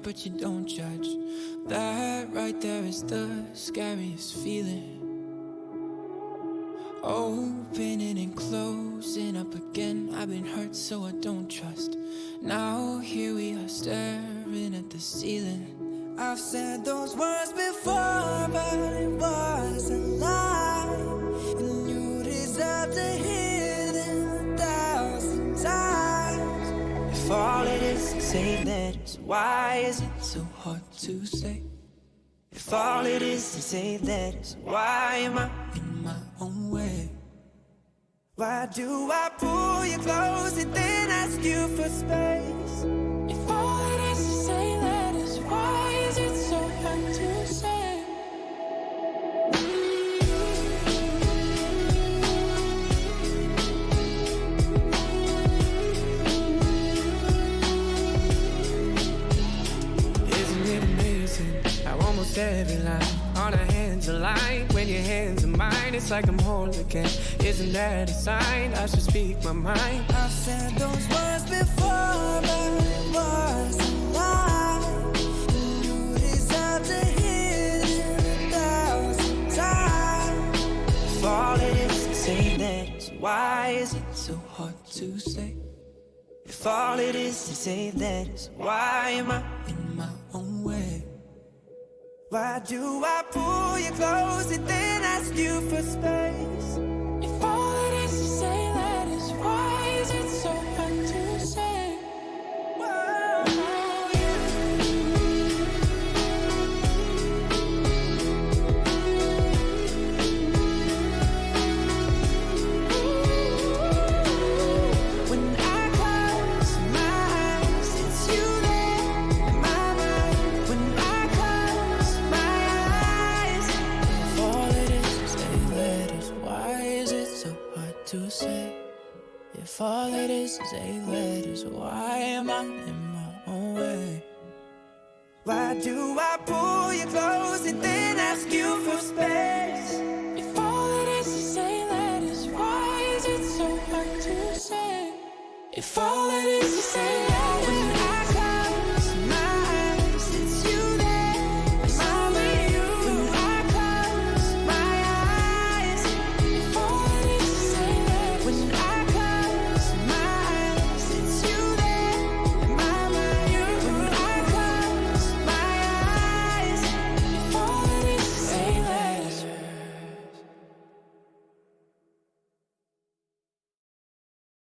but you don't judge. That right there is the scariest feeling. Opening and closing up again. I've been hurt so I don't trust. Now here we are staring at the ceiling. I've said those words before, but it was a lie. And you deserve to hear them 1,000 times. If all it is say letters, why is it so hard to say? If all it is say letters, why am I in my own way? Why do I pull you close and then ask you for space? If all it is say letters, why is it so hard to say? Isn't it amazing how almost every line on our hands align? When your hands are mine, it's like I'm whole again. Isn't that a sign I should speak my mind? I've said those words before, but it was a lie. And you deserve to hear them 1,000 times. If all it is to say letters, why is it so hard to say? If all it is to say letters, why am I in my own way? Why do I pull you close and then ask you for space? If all it is to say letters, why is it so hard to say? Whoa, yeah. When I close my eyes, it's you there in my mind. When I close my eyes, if all it is to say letters, why is it so hard to say? If all it is to say letters, why am I in my own way? Why do I pull you close and then ask you for space? If all it is to say letters, why is it so hard to say? If all it is to say